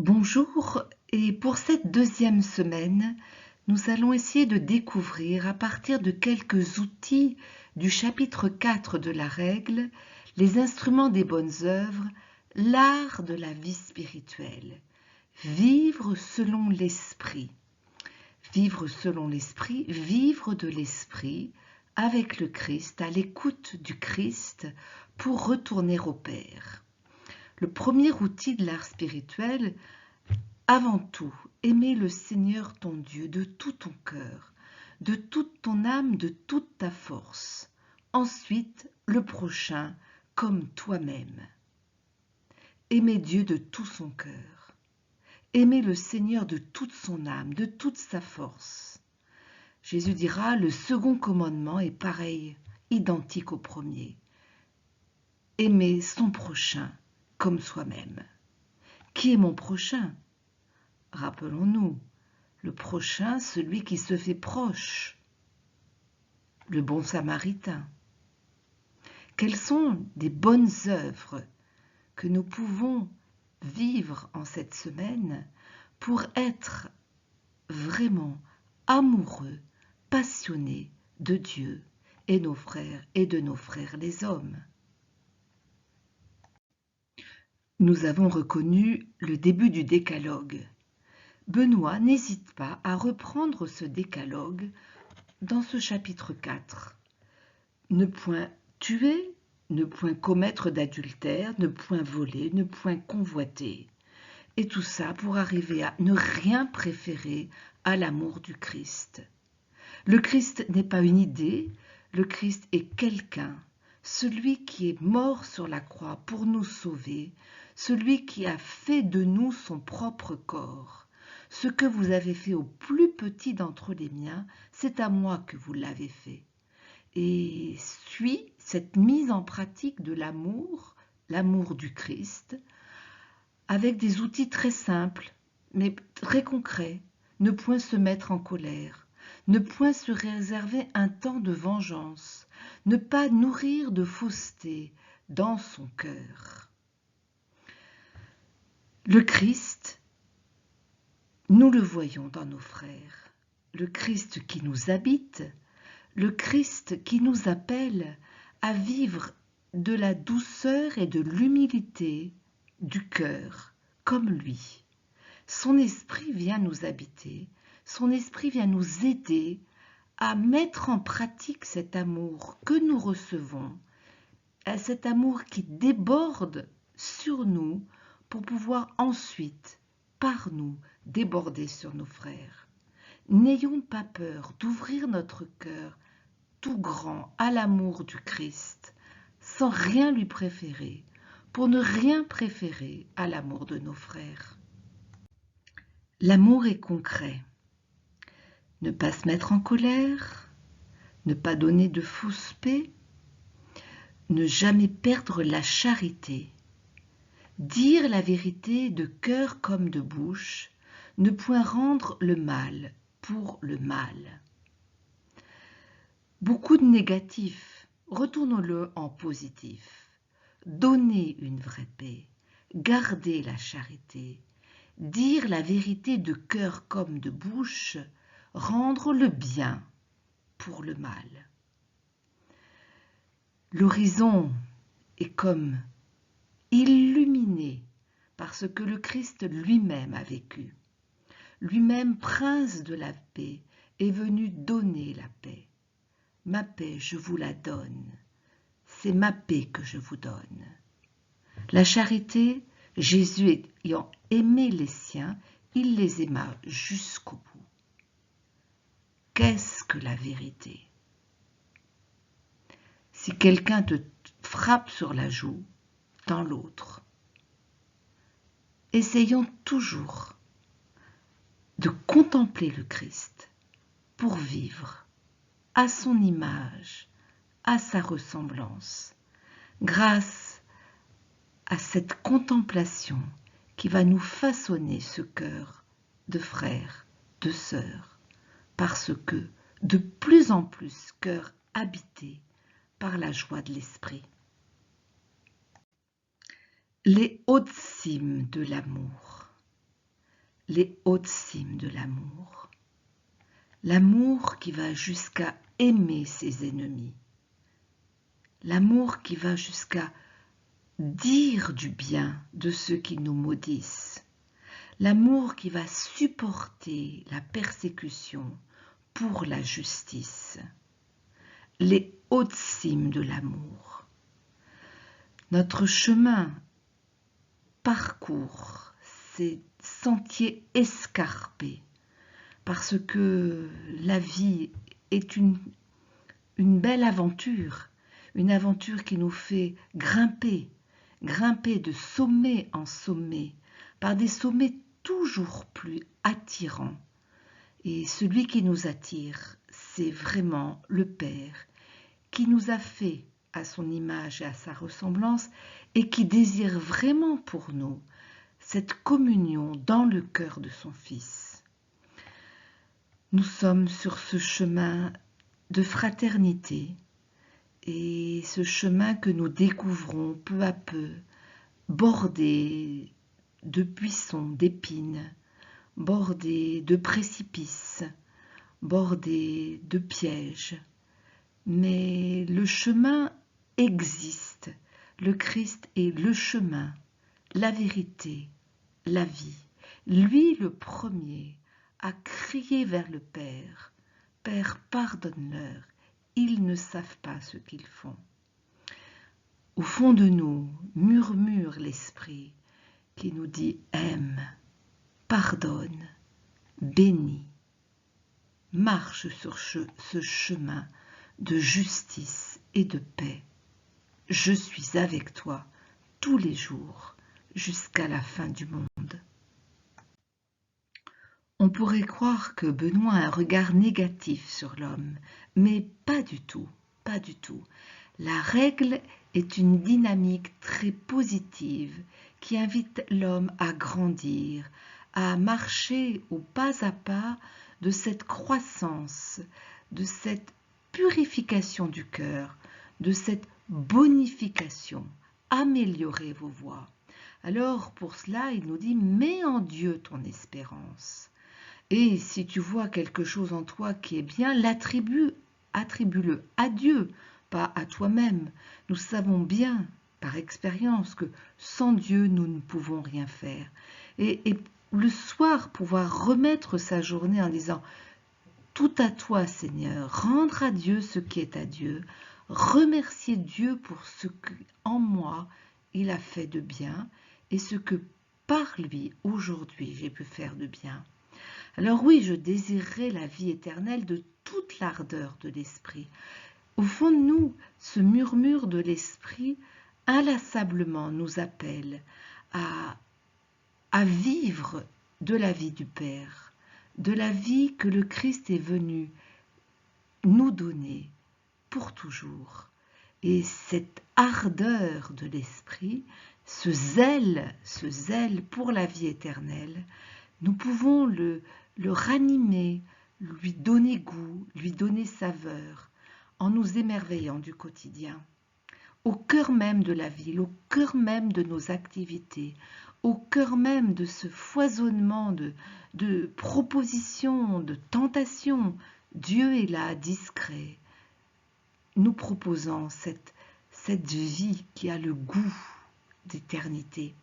Bonjour, et pour cette deuxième semaine, nous allons essayer de découvrir à partir de quelques outils du chapitre 4 de la règle, les instruments des bonnes œuvres, l'art de la vie spirituelle. Vivre selon l'esprit. Vivre selon l'esprit, vivre de l'esprit avec le Christ, à l'écoute du Christ pour retourner au Père. Le premier outil de l'art spirituel, avant tout, aimer le Seigneur ton Dieu de tout ton cœur, de toute ton âme, de toute ta force. Ensuite, le prochain comme toi-même. Aimer Dieu de tout son cœur. Aimer le Seigneur de toute son âme, de toute sa force. Jésus dira, le second commandement est pareil, identique au premier. Aimer son prochain comme soi-même. Qui est mon prochain ? Rappelons-nous, le prochain, celui qui se fait proche, le bon samaritain. Quelles sont des bonnes œuvres que nous pouvons vivre en cette semaine pour être vraiment amoureux, passionnés de Dieu et nos frères et de nos frères les hommes? Nous avons reconnu le début du décalogue. Benoît n'hésite pas à reprendre ce décalogue dans ce chapitre 4. Ne point tuer, ne point commettre d'adultère, ne point voler, ne point convoiter. Et tout ça pour arriver à ne rien préférer à l'amour du Christ. Le Christ n'est pas une idée, le Christ est quelqu'un, celui qui est mort sur la croix pour nous sauver, celui qui a fait de nous son propre corps. Ce que vous avez fait au plus petit d'entre les miens, c'est à moi que vous l'avez fait. Et suit cette mise en pratique de l'amour, l'amour du Christ, avec des outils très simples, mais très concrets. Ne point se mettre en colère, ne point se réserver un temps de vengeance, ne pas nourrir de fausseté dans son cœur. Le Christ, nous le voyons dans nos frères, le Christ qui nous habite, le Christ qui nous appelle à vivre de la douceur et de l'humilité du cœur, comme lui. Son esprit vient nous habiter, son esprit vient nous aider à mettre en pratique cet amour que nous recevons, cet amour qui déborde sur nous pour pouvoir ensuite, par nous, déborder sur nos frères. N'ayons pas peur d'ouvrir notre cœur tout grand à l'amour du Christ, sans rien lui préférer, pour ne rien préférer à l'amour de nos frères. L'amour est concret. Ne pas se mettre en colère, ne pas donner de fausse paix, ne jamais perdre la charité, dire la vérité de cœur comme de bouche, ne point rendre le mal pour le mal. Beaucoup de négatifs, retournons-le en positif. Donner une vraie paix, garder la charité, dire la vérité de cœur comme de bouche, rendre le bien pour le mal. L'horizon est comme illuminé par ce que le Christ lui-même a vécu. Lui-même, prince de la paix, est venu donner la paix. Ma paix, je vous la donne. C'est ma paix que je vous donne. La charité, Jésus ayant aimé les siens, il les aima jusqu'au bout. Qu'est-ce que la vérité ? Si quelqu'un te frappe sur la joue, tends l'autre. Essayons toujours de contempler le Christ pour vivre à son image, à sa ressemblance, grâce à cette contemplation qui va nous façonner ce cœur de frères, de sœurs, parce que de plus en plus cœur habité par la joie de l'esprit. Les hautes cimes de l'amour. les hautes cimes de l'amour. L'amour qui va jusqu'à aimer ses ennemis. L'amour qui va jusqu'à dire du bien de ceux qui nous maudissent. L'amour qui va supporter la persécution pour la justice. Les hautes cimes de l'amour. Notre chemin parcourt ces sentiers escarpés parce que la vie est une belle aventure, une aventure qui nous fait grimper de sommet en sommet, par des sommets toujours plus attirants. Et celui qui nous attire, c'est vraiment le Père, qui nous a fait à son image et à sa ressemblance, et qui désire vraiment pour nous cette communion dans le cœur de son Fils. Nous sommes sur ce chemin de fraternité, et ce chemin que nous découvrons peu à peu, bordé de buissons, d'épines, bordé de précipices, bordé de pièges. Mais le chemin existe. Le Christ est le chemin, la vérité, la vie. Lui, le premier, a crié vers le Père. « Père, pardonne-leur, ils ne savent pas ce qu'ils font. » Au fond de nous murmure l'Esprit qui nous dit « Aime, pardonne, bénis, marche sur ce chemin de justice et de paix. Je suis avec toi tous les jours jusqu'à la fin du monde. » On pourrait croire que Benoît a un regard négatif sur l'homme, mais pas du tout, pas du tout. La règle est une dynamique très positive qui invite l'homme à grandir, à marcher au pas à pas de cette croissance, de cette purification du cœur, de cette bonification. Améliorez vos voies. Alors pour cela, il nous dit « Mets en Dieu ton espérance ». Et si tu vois quelque chose en toi qui est bien, attribue-le à Dieu, pas à toi-même. Nous savons bien, par expérience, que sans Dieu, nous ne pouvons rien faire. Et le soir, pouvoir remettre sa journée en disant « Tout à toi, Seigneur, rendre à Dieu ce qui est à Dieu, remercier Dieu pour ce qu'en moi, il a fait de bien et ce que par lui, aujourd'hui, j'ai pu faire de bien. » Alors oui, je désirerais la vie éternelle de toute l'ardeur de l'esprit. Au fond de nous, ce murmure de l'esprit inlassablement nous appelle à vivre de la vie du Père, de la vie que le Christ est venu nous donner pour toujours. Et cette ardeur de l'esprit, ce zèle pour la vie éternelle, nous pouvons le ranimer, lui donner goût, lui donner saveur, en nous émerveillant du quotidien. Au cœur même de la ville, au cœur même de nos activités, au cœur même de ce foisonnement de propositions, de tentations, Dieu est là, discret, nous proposant cette vie qui a le goût d'éternité.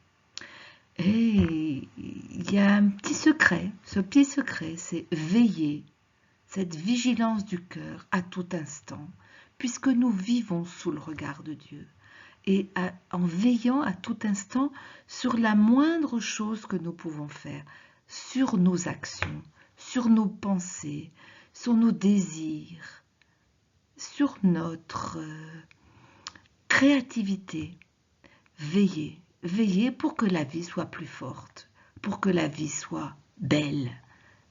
Et il y a un petit secret, ce petit secret, c'est veiller, cette vigilance du cœur à tout instant, puisque nous vivons sous le regard de Dieu. Et en veillant à tout instant sur la moindre chose que nous pouvons faire, sur nos actions, sur nos pensées, sur nos désirs, sur notre créativité. Veiller pour que la vie soit plus forte, pour que la vie soit belle,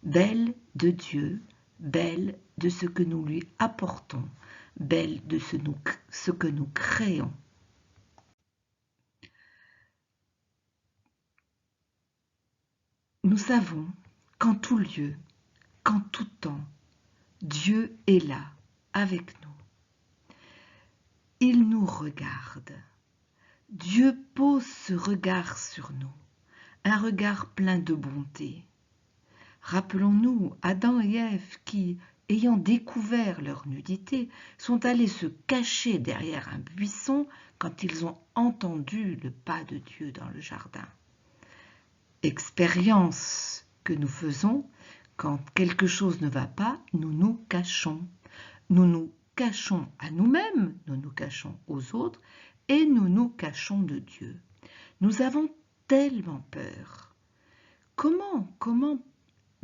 belle de Dieu, belle de ce que nous lui apportons, belle de ce que nous créons. Nous savons qu'en tout lieu, qu'en tout temps, Dieu est là, avec nous. Il nous regarde. Dieu pose ce regard sur nous, un regard plein de bonté. Rappelons-nous Adam et Ève qui, ayant découvert leur nudité, sont allés se cacher derrière un buisson quand ils ont entendu le pas de Dieu dans le jardin. Expérience que nous faisons, quand quelque chose ne va pas, nous nous cachons. Nous nous cachons à nous-mêmes, nous nous cachons aux autres et nous nous cachons de Dieu. Nous avons tellement peur. Comment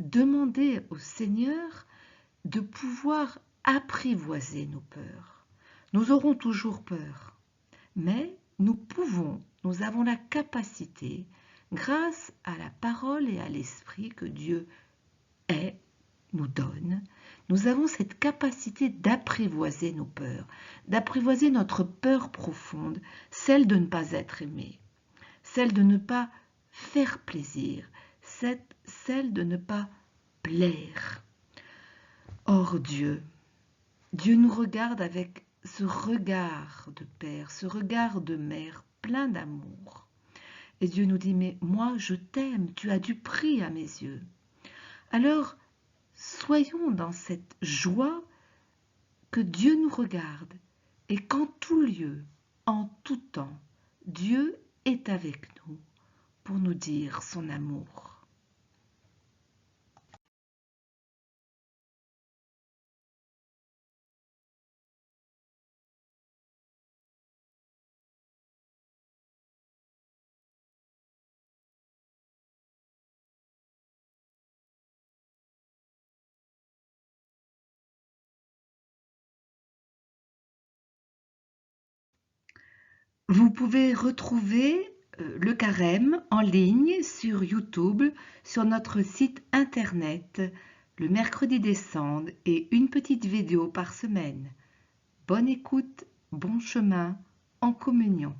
demander au Seigneur de pouvoir apprivoiser nos peurs? Nous aurons toujours peur, mais nous avons la capacité, grâce à la parole et à l'esprit que Dieu nous donne, nous avons cette capacité d'apprivoiser nos peurs, d'apprivoiser notre peur profonde, celle de ne pas être aimé, celle de ne pas faire plaisir, celle de ne pas plaire. Or Dieu nous regarde avec ce regard de père, ce regard de mère plein d'amour. Et Dieu nous dit, mais moi je t'aime, tu as du prix à mes yeux. Alors, soyons dans cette joie que Dieu nous regarde et qu'en tout lieu, en tout temps, Dieu est avec nous pour nous dire son amour. Vous pouvez retrouver le carême en ligne sur YouTube, sur notre site internet, le mercredi des Cendres et une petite vidéo par semaine. Bonne écoute, bon chemin, en communion.